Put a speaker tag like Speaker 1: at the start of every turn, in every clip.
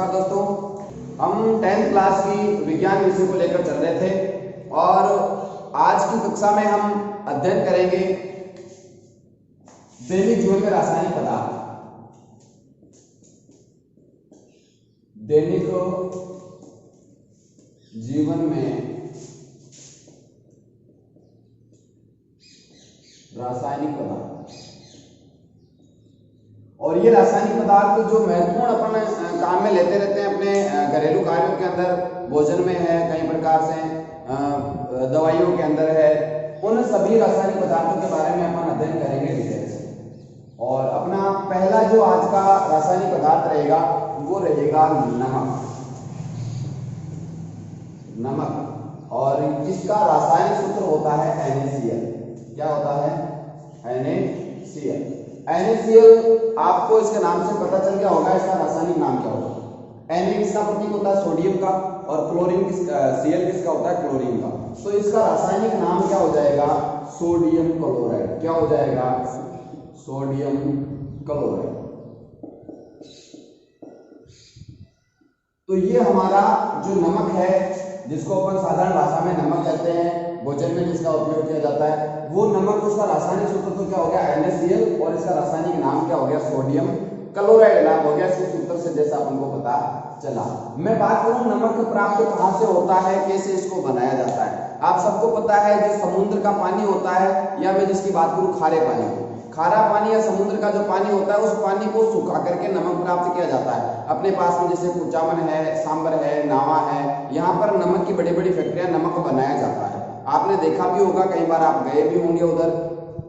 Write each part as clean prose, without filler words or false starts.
Speaker 1: नमस्कार दोस्तों, हम 10th क्लास की विज्ञान विषय को लेकर चल रहे थे और आज की कक्षा में हम अध्ययन करेंगे दैनिक जीवन में रासायनिक पदार्थ। दैनिक जीवन में रासायनिक पदार्थ, और ये रासायनिक पदार्थ जो महत्वपूर्ण अपन काम में लेते रहते हैं अपने घरेलू कार्यों के अंदर, भोजन में है, कई प्रकार से दवाइयों के अंदर है, उन सभी रासायनिक पदार्थों के बारे में अपन अध्ययन करेंगे डिटेल से। और अपना पहला जो आज का रासायनिक पदार्थ रहेगा वो रहेगा नमक। नमक, और इसका रासायनिक सूत्र होता है NaCl। क्या होता है? NaCl। NaCl आपको इसके नाम से पता चल गया होगा इसका रासायनिक नाम क्या होगा। Na किसका प्रतीक होता है? सोडियम का, और क्लोरीन Cl किसका होता है? क्लोरीन का। तो इसका रासायनिक नाम क्या हो जाएगा? Sodium chloride. क्या हो जाएगा? Sodium chloride. तो ये हमारा जो नमक है, जिसको अपन साधारण भाषा में नमक कहते हैं, भोजन में जिसका उपयोग किया जाता है, वो नमक, उसका रासायनिक सूत्र तो क्या हो गया? NaCl, और इसका रासायनिक नाम क्या हो गया? सोडियम क्लोराइड नाम हो गया इसके सूत्र से, जैसा अपन को पता चला। मैं बात करूं नमक प्राप्त कहां से होता है, कैसे इसको बनाया जाता है। आप सबको पता है जो समुद्र का पानी होता है, या मैं जिसकी बात करूं खारे पानी, खारा पानी या समुद्र का जो पानी होता है, उस पानी को सुखा करके नमक प्राप्त किया जाता है। अपने पास में जैसे कुचामन है, सांबर है, नावा है, यहाँ पर नमक की बड़ी बड़ी फैक्ट्रियां, नमक बनाया जाता है। आपने देखा भी होगा, कई बार आप गए भी होंगे उधर,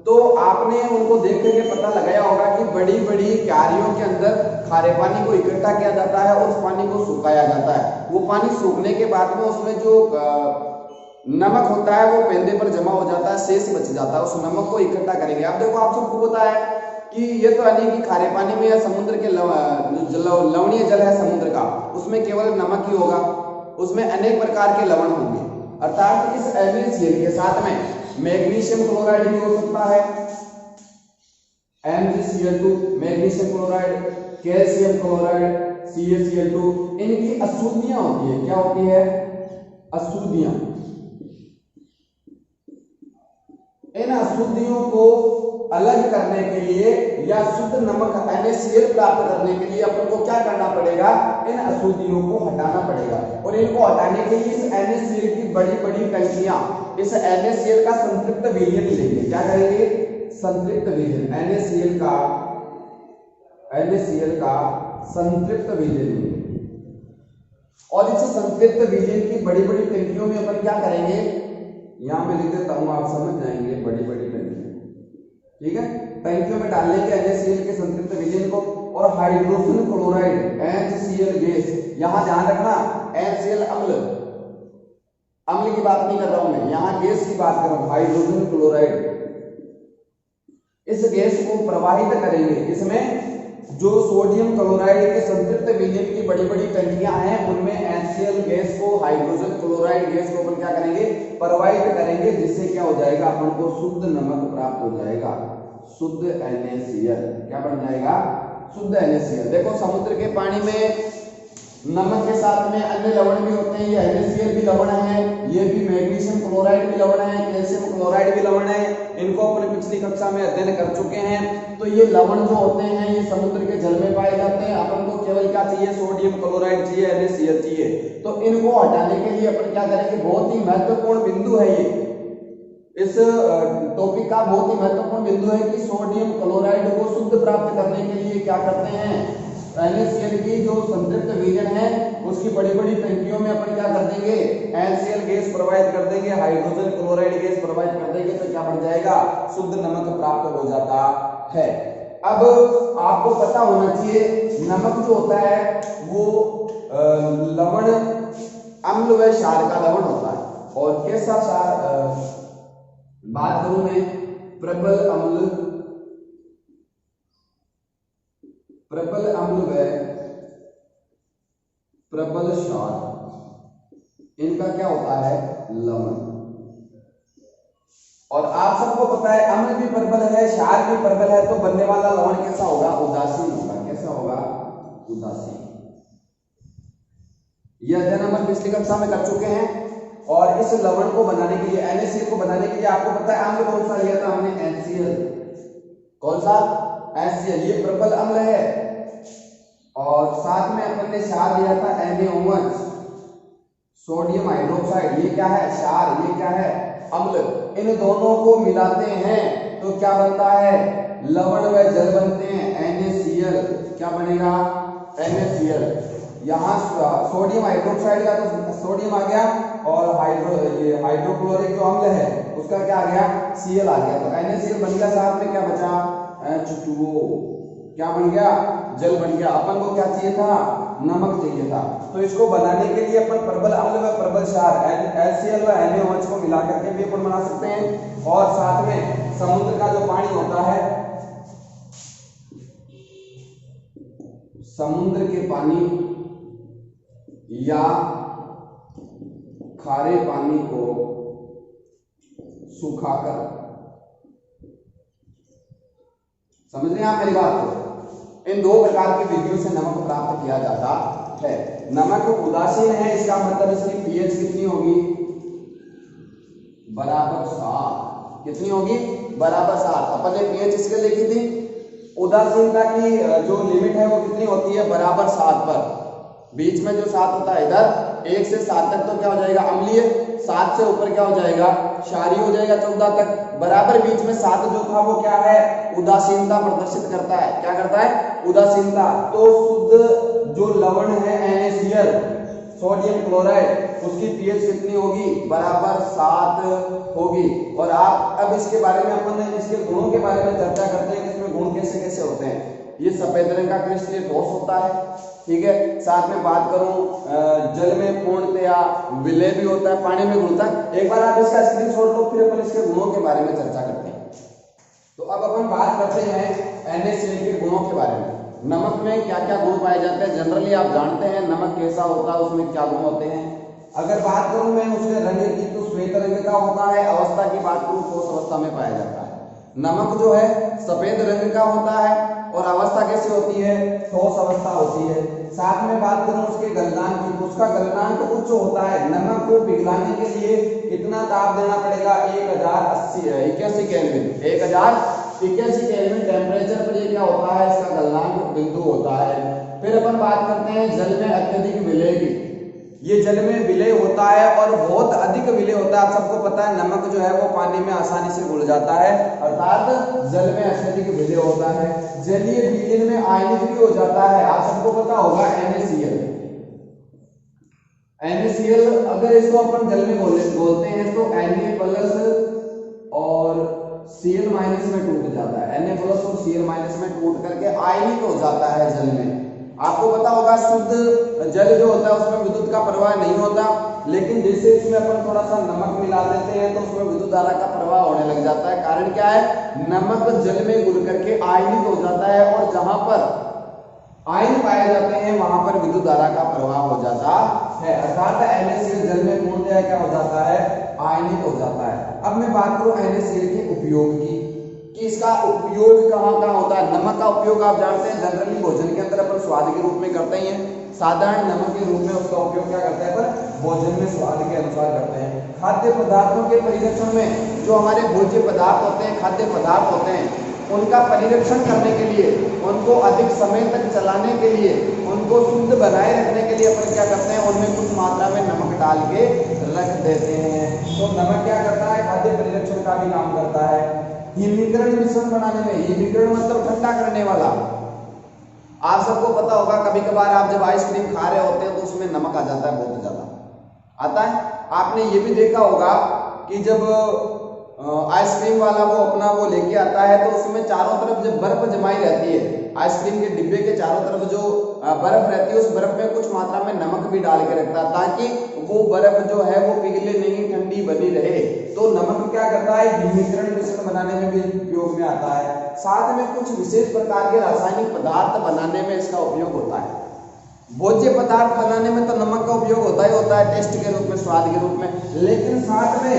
Speaker 1: तो आपने उनको देख करके पता लगाया होगा कि बड़ी बड़ी क्यारियों के अंदर खारे पानी को इकट्ठा किया जाता है और उस पानी को सुखाया जाता है। वो पानी सूखने के बाद में उसमें जो नमक होता है वो पेंदे पर जमा हो जाता है, शेष बच जाता है, उस नमक को इकट्ठा करेंगे। अब देखो, आप सबको पता है कि ये तो नहीं कि खारे पानी में या समुद्र के लवणीय जल है समुद्र का, उसमें केवल नमक ही होगा, उसमें अनेक प्रकार के लवण होंगे। अर्थात इस NaCl के साथ में मैग्नीशियम क्लोराइड भी हो सकता है, MgCl2, magnesium chloride, calcium chloride, CaCl2, इनकी अशुद्धियां होती है। क्या होती है? अशुद्धियां। इन अशुद्धियों को अलग करने के लिए या शुद्ध नमक NaCl प्राप्त करने के लिए अपन को क्या करना पड़ेगा? इन अशुद्धियों को हटाना पड़ेगा। और इनको हटाने के लिए इस NaCl की बड़ी बड़ी टंकियां, इस NaCl का संतृप्त विलयन लेंगे। क्या करेंगे? संतृप्त विलयन, NaCl का संतृप्त विलयन लेंगे। और इस संतृप्त विलयन की बड़ी बड़ी टंकियों में अपन क्या करेंगे? यहां मैं लिख देता हूं, आप समझ जाएंगे। बड़ी बड़ी टंकियां, ठीक है, टंकियों में डालने के NaCl के संतृप्त विलयन को, और हाइड्रोजन क्लोराइड HCl गैस, यहां ध्यान रखना HCl अम्ल, अम्ल की बात नहीं कर रहा हूं मैं, यहां गैस की बात कर रहा हूं, हाइड्रोजन क्लोराइड। इस गैस को प्रवाहित करेंगे। इसमें जो सोडियम क्लोराइड के संतृप्त विलयन की बड़ी बड़ी टंकियां हैं, उनमें HCl गैस को, हाइड्रोजन क्लोराइड गैस को अपन क्या करेंगे? प्रवाहित करेंगे, जिससे क्या हो जाएगा? अपन को शुद्ध नमक प्राप्त हो जाएगा, शुद्ध NaCl। क्या बन जाएगा? शुद्ध NaCl। देखो, समुद्र के पानी में नमक के साथ में अन्य लवण भी होते हैं। ये NaCl भी लवण है, ये भी मैग्नीशियम क्लोराइड भी लवण है, कैल्शियम क्लोराइड भी लवण है। इनको अपने पिछली कक्षा में अध्ययन कर चुके हैं। तो ये लवण जो होते हैं ये समुद्र के जल में पाए जाते हैं। अपन को केवल क्या चाहिए? सोडियम क्लोराइड चाहिए, NaCl चाहिए। तो इनको हटाने के लिए अपन क्या करेंगे? बहुत ही महत्वपूर्ण बिंदु है ये, इस टॉपिक का बहुत ही महत्वपूर्ण बिंदु है कि सोडियम क्लोराइड को शुद्ध प्राप्त करने के लिए क्या करते हैं? NaCl की जो संतृप्त विलयन है उसकी बड़ी बड़ी टंकियों में अपन क्या कर देंगे? HCl गैस प्रोवाइड कर देंगे, हाइड्रोजन क्लोराइड गैस प्रोवाइड कर देंगे, तो क्या बन जाएगा? शुद्ध नमक प्राप्त हो जाता है। अब आपको पता होना चाहिए, नमक जो होता है वो लवण, अम्ल व क्षार का लवण होता है। और कैसा क्षार? बात करूं मैं प्रबल अम्ल, प्रबल अम्ल व प्रबल क्षार, इनका क्या होता है? लवण। और आप सबको पता है अम्ल भी प्रबल है, क्षार भी प्रबल है, तो बनने वाला लवण कैसा होगा? उदासीन होगा। कैसा होगा? उदासीन। यह अध्ययन हम पिछली कक्षा में कर चुके हैं। और इस लवण को बनाने के लिए, NaCl को बनाने के लिए आपको पता है अम्ल कौन सा लिया था हमने? HCl। कौन सा? HCl। ये प्रबल अम्ल है। और साथ में अपन ने क्षार लिया था NaOH, सोडियम हाइड्रोक्साइड। ये क्या है? क्षार। ये क्या है? अम्ल। इन दोनों को मिलाते हैं तो क्या बनता है? लवण व जल बनते हैं, NaCl। क्या बनेगा? NaCl। यहाँ सोडियम हाइड्रोक्साइड का तो सोडियम आ गया और हाइड्रोक्लोरिक जो अम्ल है उसका क्या आ गया? Cl आ गया। तो NaCl बन गया, साथ में क्या बचा? H2O। क्या बन गया? जल बन गया। अपन को क्या चाहिए था? नमक चाहिए था। तो इसको बनाने के लिए अपन प्रबल अम्ल व प्रबल क्षार HCl व NaOH को मिला करके भी अपन बना सकते हैं। और साथ में समुद्र का जो पानी होता है, समुद्र के पानी या खारे पानी को सुखाकर, समझ रहे हैं आप मेरी बात को? इन दो प्रकार की विधियों से नमक प्राप्त किया जाता है। नमक उदासीन है, इसका मतलब इसकी pH कितनी होगी? बराबर 7। कितनी होगी? बराबर 7। अपन ने pH इसके लिखी थी। उदासीनता की जो लिमिट है वो कितनी होती है? बराबर 7 पर। बीच में जो 7 होता है इधर 1 से 7 तक तो क्या हो जाएगा? अम्लीय। 7 से ऊपर क्या हो जाएगा? क्षारीय हो जाएगा 14 तक। बराबर बीच में 7 जो था वो क्या है? उदासीनता प्रदर्शित करता है। क्या करता है? उदासीनता। तो शुद्ध जो लवण है NaCl, सोडियम क्लोराइड, उसकी pH कितनी होगी? बराबर 7 होगी। और आप अब इसके बारे में अपन इसके गुणों के बारे में चर्चा करते हैं कि इसमें गुण कैसे कैसे होते हैं। ये सफेद रंग का क्रिस्टलीय ठोस होता है, ठीक है। साथ में बात करूं जल में पूर्णतया विलय भी होता है, पानी में घुलता है। एक बार आप इसका स्क्रीनशॉट लो, फिर अपन इसके गुणों के बारे में चर्चा करते हैं। तो अब अपन बात करते हैं NaCl के गुणों के बारे में। नमक में क्या क्या गुण पाए जाते हैं? जनरली आप जानते हैं नमक कैसा होता है, उसमें क्या गुण होते हैं। अगर बात करूं मैं उसके रंग की तो श्वेत रंग का होता है। अवस्था की बात करूं ठोस अवस्था में पाया जाता है। नमक जो है सफेद रंग का होता है और अवस्था कैसी होती है? ठोस अवस्था होती है। साथ में बात करूं उसके गलनांक की तो उसका गलनांक उच्च होता है। नमक को पिघलाने के लिए कितना ताप देना पड़ेगा? 1081 केल्विन। 1081 केल्विन टेम्परेचर पर ये क्या होता है? इसका गलनांक बिंदु होता है। फिर अपन बात करते हैं जल में अत्यधिक विलय की। ये जल में विलय होता है और बहुत अधिक विलय होता है। आप सबको पता है नमक जो है वो पानी में आसानी से घुल जाता है, अर्थात जल में अत्यधिक विलय होता है। जलीय विलयन में आयनिक भी हो जाता है। आप सबको पता होगा NaCl अगर इसको अपन जल में घोलते हैं तो Na+ और Cl- में टूट जाता है। Na+ और Cl- में टूट करके आयनिक हो जाता है जल में। आपको पता होगा शुद्ध जल जो होता है उसमें विद्युत का प्रवाह नहीं होता, लेकिन जैसे इसमें अपन थोड़ा सा नमक मिला देते हैं तो उसमें विद्युत धारा का प्रवाह होने लग जाता है। कारण क्या है? नमक जल में घुल करके आयनिक हो जाता है और जहां पर आयन पाए जाते हैं वहां पर विद्युत धारा का प्रवाह हो जाता है, अर्थात NaCl जल में पूर्णतया क्या हो जाता है? आयनिक हो जाता है। अब मैं बात करूं NaCl के उपयोग की कि इसका उपयोग कहाँ कहाँ होता है। नमक का उपयोग आप जानते हैं जनरली भोजन के अंदर अपन स्वाद के रूप में करते ही हैं। साधारण नमक के रूप में उसका उपयोग क्या करते हैं? पर भोजन में स्वाद के अनुसार करते हैं। खाद्य पदार्थों के परिरक्षण में जो हमारे भोज्य पदार्थ होते हैं, खाद्य पदार्थ होते हैं, उनका परिरक्षण करने के लिए, उनको अधिक समय तक चलाने के लिए, उनको शुद्ध बनाए रखने के लिए अपन क्या करते हैं? उनमें कुछ मात्रा में नमक डाल के रख देते हैं। तो नमक क्या करता है? खाद्य परिरक्षण का भी काम करता है। हिमीकरण मिश्रण बनाने में, हिमीकरण मतलब ठंडा करने वाला। आप सबको पता होगा कभी कभार आप जब आइसक्रीम खा रहे होते हैं तो उसमें नमक आ जाता है, बहुत ज्यादा आता है। आपने ये भी देखा होगा कि जब आइसक्रीम वाला वो अपना वो लेके आता है तो उसमें चारों तरफ जब बर्फ जमाई रहती है, आइसक्रीम के डिब्बे के चारों तरफ जो बर्फ रहती है उस बर्फ में कुछ मात्रा में नमक भी डाल के रखता है ताकि वो बर्फ जो है वो पिघले नहीं, ठंडी बनी रहे। तो नमक क्या करता है? हिमीकरण मिश्रण बनाने में भी उपयोग में आता है। साथ में कुछ विशेष प्रकार के रासायनिक पदार्थ बनाने में इसका उपयोग होता है। भोज्य पदार्थ बनाने में तो नमक का उपयोग होता ही होता है, टेस्ट के रूप में, स्वाद के रूप में, लेकिन साथ में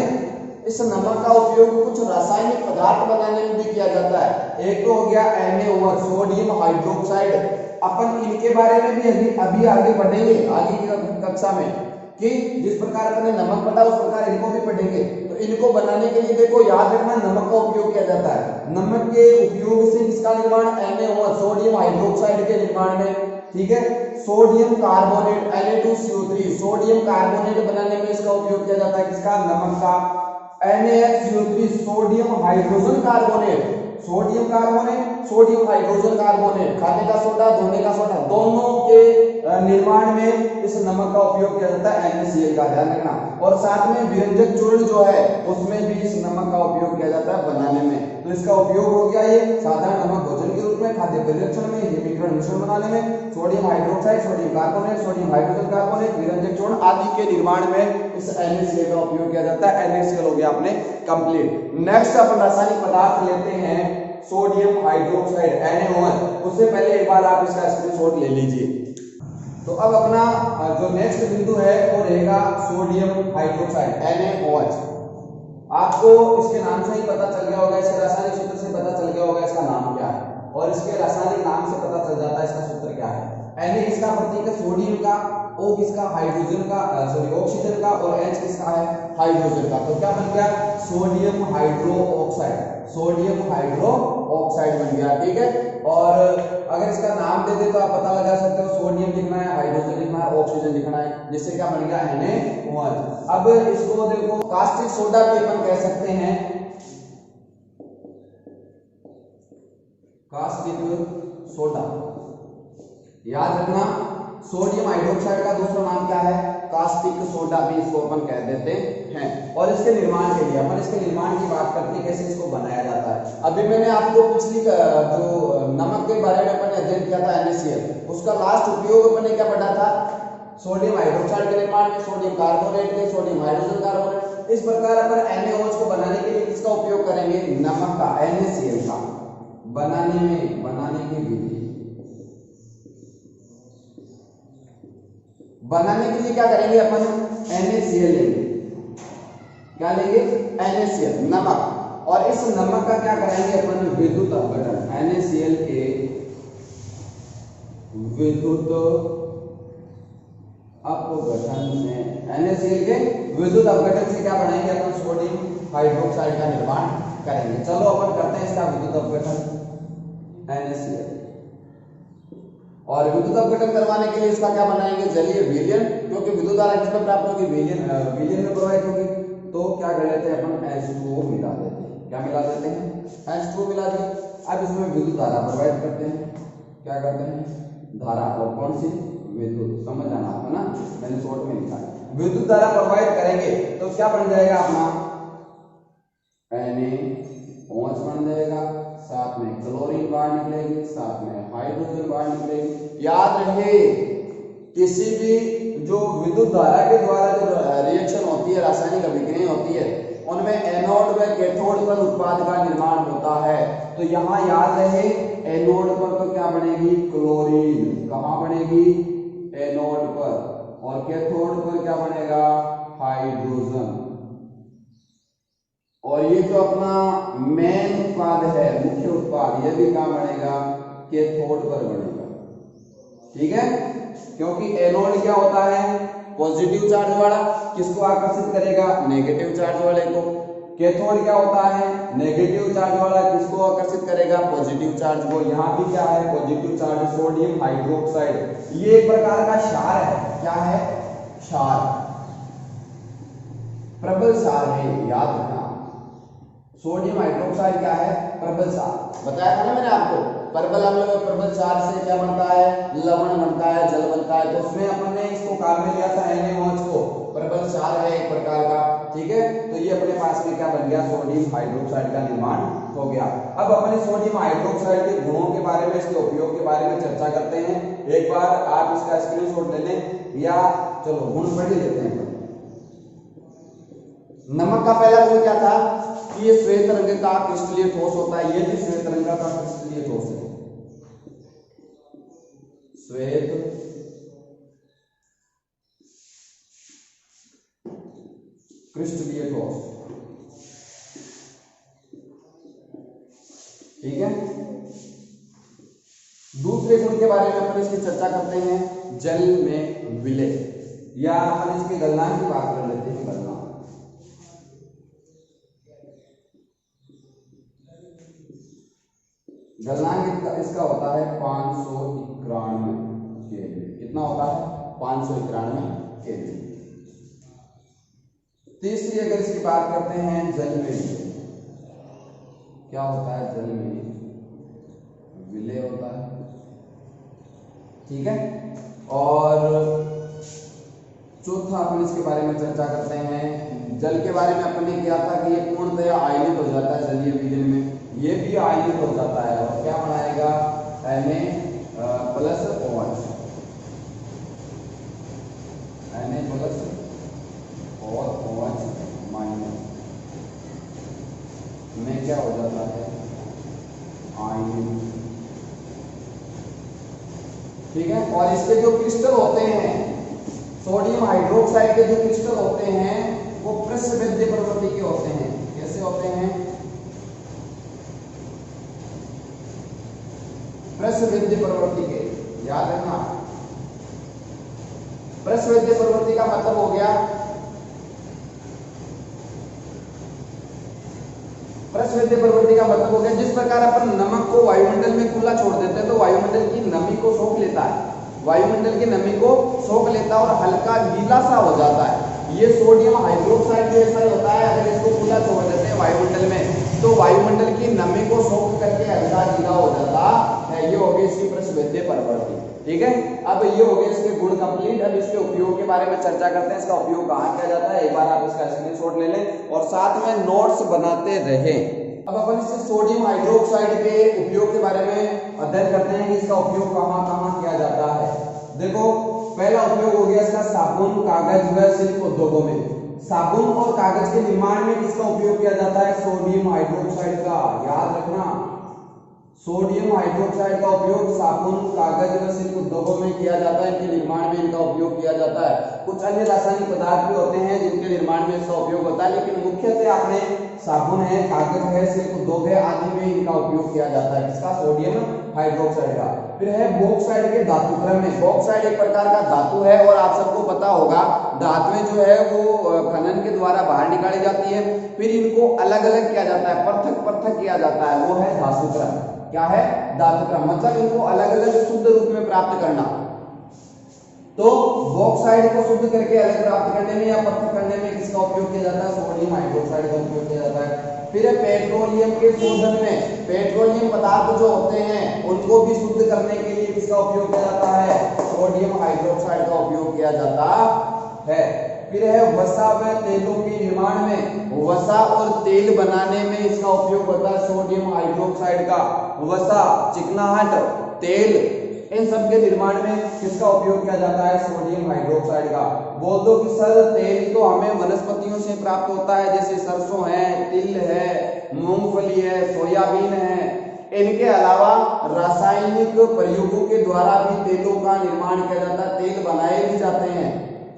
Speaker 1: इस नमक का उपयोग कुछ रासायनिक पदार्थ बनाने में भी किया जाता है। एक तो हो गया NaOH, सोडियम हाइड्रोक्साइड अपन इनके बारे में भी अभी आगे पढ़ेंगे आगे की कक्षा में कि जिस प्रकार अपने नमक पढ़ा उस प्रकार इनको भी पढ़ेंगे। तो इनको बनाने के लिए देखो याद रखना नमक का उपयोग किया जाता है। नमक के उपयोग से किसका निर्माण NaOH सोडियम हाइड्रोक्साइड के निर्माण में, ठीक है। Sodium carbonate Na2CO3 sodium carbonate बनाने में इसका उपयोग किया जाता है, किसका, नमक का। NaHCO3 sodium hydrogen carbonate, sodium carbonate sodium hydrogen carbonate, खाने का सोडा धोने का सोडा, दोनों के निर्माण में इस नमक का उपयोग किया जाता है NaCl का, ध्यान रखना। और साथ में व्यंजक चूर्ण जो है उसमें भी इस नमक का उपयोग किया जाता है बनाने में। तो इसका उपयोग हो गया ये साधारण नमक भोजन के रूप में, खाद्य परिरक्षण में, हिमीकरण मिश्रण बनाने में, sodium hydroxide sodium carbonate sodium hydrogen carbonate, व्यंजक चूर्ण आदि के निर्माण में इस NaCl का उपयोग किया जाता है। NaCl हो गया अपने कंप्लीट। नेक्स्ट अपन रासायनिक पदार्थ लेते हैं सोडियम हाइड्रोक्साइड NaOH। उससे पहले एक बार आप इसका स्क्रीनशॉट ले लीजिए। तो अब अपना जो नेक्स्ट बिंदु है वो रहेगा सोडियम हाइड्रोक्साइड NaOH। आपको इसके नाम से ही पता चल गया होगा, इसके रासायनिक सूत्र से पता चल गया होगा इसका नाम क्या है, और इसके रासायनिक नाम से पता चल जाता है इसका सूत्र क्या है। Na इसका प्रतीक है सोडियम का, O किसका, हाइड्रोजन का, सॉरी ऑक्सीजन का, और H किसका है, हाइड्रोजन का। तो क्या बन गया, sodium hydro oxide, sodium hydro oxide बन गया, ठीक है। और अगर इसका नाम दे दे तो आप पता लगा सकते हो, सोडियम लिखना है, हाइड्रोजन लिखना है, ऑक्सीजन लिखना है, जिससे क्या बन गया NaOH। अब इसको देखो कास्टिक सोडा भी अपन कह सकते हैं, कास्टिक सोडा, याद रखना। सोडियम हाइड्रोक्साइड का दूसरा नाम क्या है, कास्टिक सोडा भी इसको अपन कह देते हैं। और इसके निर्माण के लिए अपन इसके निर्माण की बात करते हैं, कैसे इसको बनाया जाता है। अभी मैंने आपको पिछली जो नमक के बारे में अपन अध्ययन किया था NaCl, उसका लास्ट उपयोग अपन ने क्या पढ़ा था, सोडियम हाइड्रोक्साइड के निर्माण में, सोडियम कार्बोनेट के, सोडियम हाइड्रोजन कार्बोनेट। इस प्रकार अपन NaOH को बनाने के लिए किसका उपयोग करेंगे, नमक का, NaCl का बनाने की विधि। बनाने के लिए क्या करेंगे अपन, NaCl लेंगे, क्या लेंगे, NaCl नमक। और इस नमक का क्या कराएंगे अपन, विद्युत अपघटन, NaCl के विद्युत अपघटन से, NaCl के विद्युत अपघटन से क्या बनाएंगे अपन, सोडियम हाइड्रोक्साइड का निर्माण करेंगे। चलो अपन करते हैं इसका विद्युत अपघटन NaCl। और विद्युत अपघटन करवाने के लिए इसका क्या बनाएंगे, जलीय विलयन, क्योंकि विद्युत धारा किसमें प्राप्त होगी, विलयन में प्रवाहित होगी। तो क्या कर लेते हैं अपन, H2O मिला देते हैं, क्या मिला देते हैं, H2O मिला दिया। अब इसमें विद्युत धारा प्रवाहित करते हैं, क्या करते हैं, धारा, और कौन सी, विद्युत, समझ जाना आपको ना, मैंने शॉर्ट में लिखा है। विद्युत धारा प्रवाहित करेंगे तो क्या बन जाएगा अपना, NaOH बन जाएगा, साथ में क्लोरीन बाहर निकलेगी, साथ में हाइड्रोजन बाहर निकलेगी। याद रखिए किसी भी जो विद्युत धारा के द्वारा जो रिएक्शन होती है, रासायनिक अभिक्रिया होती है, उनमें एनोड व कैथोड पर उत्पाद का निर्माण होता है। तो यहाँ याद रहे एनोड पर तो क्या बनेगी, क्लोरीन, कहाँ बनेगी, एनोड पर, और कैथोड पर क्या बनेगा, हाइड्रोजन। और ये जो अपना मेन उत्पाद है, मुख्य उत्पाद, ये भी कहाँ बनेगा, कैथोड पर बनेगा, ठीक है। क्योंकि एनोड क्या होता है, पॉजिटिव चार्ज वाला, किसको आकर्षित करेगा, नेगेटिव चार्ज वाले को। कैथोड क्या होता है, नेगेटिव चार्ज वाला, किसको आकर्षित करेगा, पॉजिटिव चार्ज को। यहाँ भी क्या है, पॉजिटिव चार्ज, सोडियम हाइड्रोक्साइड। ये एक प्रकार का क्षार है, क्या है, क्षार, प्रबल क्षार है, याद रखना। सोडियम हाइड्रोक्साइड क्या है, प्रबल क्षार, बताया था ना मैंने आपको। प्रबल अम्ल में प्रबल क्षार से क्या बनता है, लवण बनता है, जल बनता है। तो उसमें अपन ने इसको काम में लिया था NaOH को, प्रबल क्षार है एक प्रकार का, ठीक है। तो ये अपने पास में क्या बन गया, सोडियम हाइड्रोक्साइड का निर्माण हो गया। अब अपन सोडियम हाइड्रोक्साइड के गुणों के बारे में, इसके उपयोग के बारे में चर्चा करते हैं। एक बार आप इसका स्क्रीनशॉट ले लें, या चलो गुण पढ़ लेते हैं। नमक का पहला गुण क्या था कि ये श्वेत रंग का क्रिस्टलीय ठोस होता है। ये भी श्वेत रंग का क्रिस्टलीय ठोस है, श्वेत क्रिस्टलीय ठोस, ठीक है। दूसरे गुण के बारे में अपन इसकी चर्चा करते हैं, जल में विलय, या अपन इसके गलनांक की बात कर लेते हैं। गलनांक इसका होता है 591 केल्विन। कितना होता है? 591 केल्विन। तीसरी अगर इसकी बात करते हैं, जल में विलय, क्या होता है? जल में विलय होता है, ठीक है। और चौथा अपन इसके बारे में चर्चा करते हैं, जल के बारे में अपन ने किया था कि ये पूर्णतया आयनित हो जाता है जलीय विलयन में, ये भी आयनित हो जाता है और क्या बनाएगा? Na plus OH, Na plus और OH माइनस में क्या हो जाता है? आयनित, ठीक है। और इसके जो क्रिस्टल होते हैं, सोडियम हाइड्रोक्साइड के जो क्रिस्टल होते हैं वो प्रस्वैद्य प्रवृत्ति के होते हैं। कैसे होते हैं? प्रस्वैद्य प्रवृत्ति के, याद रखना। प्रस्वैद्य प्रवृत्ति का मतलब हो गया, प्रस्वैद्य प्रवृत्ति का मतलब हो गया जिस प्रकार अपन नमक को वायुमंडल में खुला छोड़ देते हैं तो वायुमंडल की नमी को सोख लेता है, वायुमंडल की नमी को सोख लेता है और हल्का गीला सा हो जाता है। ये सोडियम हाइड्रोक्साइड भी ऐसा ही होता है, अगर इसको खुला छोड़ देते हैं वायुमंडल में तो वायुमंडल की नमी को सोख करके हल्का गीला हो जाता है। ये हो गई इसकी प्रस्वैद्य प्रवृत्ति, ठीक है। अब ये हो गए इसके गुण कंप्लीट। अब इसके उपयोग के बारे में चर्चा करते हैं, इसका उपयोग कहाँ किया जाता है। एक बार आप इसका स्क्रीनशॉट ले लें और साथ में नोट्स बनाते रहें। अब अपन इससे सोडियम हाइड्रोक्साइड के उपयोग के बारे में अध्ययन करते हैं कि इसका उपयोग कहाँ कहाँ किया जाता है। देखो, पहला उपयोग हो गया इसका साबुन, कागज व शिल्प उद्योगों में। साबुन और कागज के निर्माण में किसका उपयोग किया जाता है? सोडियम हाइड्रोक्साइड का। याद रखना, सोडियम हाइड्रोक्साइड का उपयोग साबुन, कागज व शिल्प उद्योगों में किया जाता है, इनके निर्माण में इनका उपयोग किया जाता है। कुछ अन्य रासायनिक पदार्थ भी होते हैं जिनके निर्माण में इसका उपयोग होता है, लेकिन मुख्यतः आपने साबुन है, कागज है, शिल्प उद्योग है आदि में इनका उपयोग किया जाता है। किसका? सोडियम हाइड्रोक्साइड का। फिर है बॉक्साइड के धातुक्रम में। बॉक्साइड एक प्रकार का धातु है और आप सबको पता होगा धातुएं जो है वो खनन के द्वारा बाहर निकाली जाती है, फिर इनको अलग अलग किया जाता है, पृथक पृथक किया जाता है, वो है धातुक्रम। क्या है? धातुक्रम, मतलब इनको अलग अलग शुद्ध रूप में प्राप्त करना। तो बॉक्साइड को शुद्ध करके अलग प्राप्त करने में या पृथक करने में किसका उपयोग किया जाता है? सोडियम हाइड्रोक्साइड का उपयोग किया जाता है। फिर पेट्रोलियम के शोधन में पेट्रोलियम पदार्थ जो होते हैं उनको भी शुद्ध करने के लिए किसका उपयोग किया जाता है? सोडियम हाइड्रोक्साइड का उपयोग किया जाता है। फिर है वसा व तेलों के निर्माण में, वसा और तेल बनाने में इसका उपयोग होता है सोडियम हाइड्रोक्साइड का। वसा, चिकनाहट, तेल, इन सब के निर्माण में किसका उपयोग किया जाता है? सोडियम हाइड्रोक्साइड का। बोल दो कि सर तेल तो हमें वनस्पतियों से प्राप्त होता है, जैसे सरसों है, तिल है, मूंगफली है, सोयाबीन है। इनके अलावा रासायनिक प्रयोगों के द्वारा भी तेलों का निर्माण किया जाता है, तेल बनाए भी जाते हैं।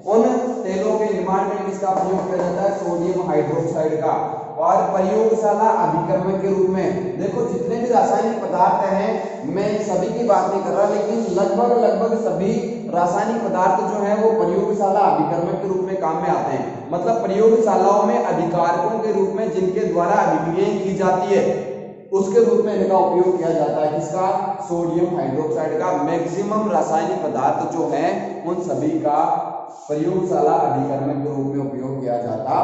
Speaker 1: उन तेलों के निर्माण में किसका प्रयोग किया जाता है? सोडियम हाइड्रोक्साइड का। और प्रयोगशाला अभिकर्मक के रूप में, देखो जितने भी रासायनिक पदार्थ हैं, मैं सभी की बात नहीं कर रहा, लेकिन लगभग सभी रासायनिक पदार्थ जो है वो प्रयोगशाला अभिकर्मक के रूप में काम में आते हैं। मतलब प्रयोगशालाओं में अभिकारकों के रूप में जिनके द्वारा अभिक्रिया की जाती है उसके रूप में इनका उपयोग किया जाता है। किसका? सोडियम हाइड्रोक्साइड का। मैक्सिमम रासायनिक पदार्थ जो है उन सभी का प्रयोगशाला अभिकर्मक के रूप में उपयोग किया जाता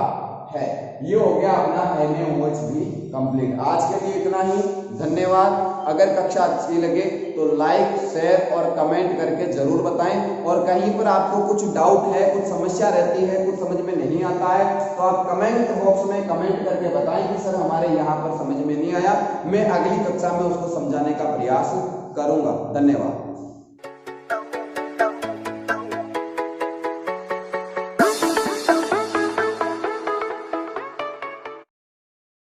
Speaker 1: है। ये हो गया अपना NaOH भी कंप्लीट। आज के लिए इतना ही, धन्यवाद। अगर कक्षा अच्छी लगे तो लाइक, शेयर और कमेंट करके जरूर बताएं, और कहीं पर आपको कुछ डाउट है, कुछ समस्या रहती है, कुछ समझ में नहीं आता है तो आप कमेंट बॉक्स में कमेंट करके बताएं कि सर हमारे यहाँ पर समझ में नहीं आया। मैं अगली कक्षा में उसको समझाने का प्रयास करूंगा। धन्यवाद।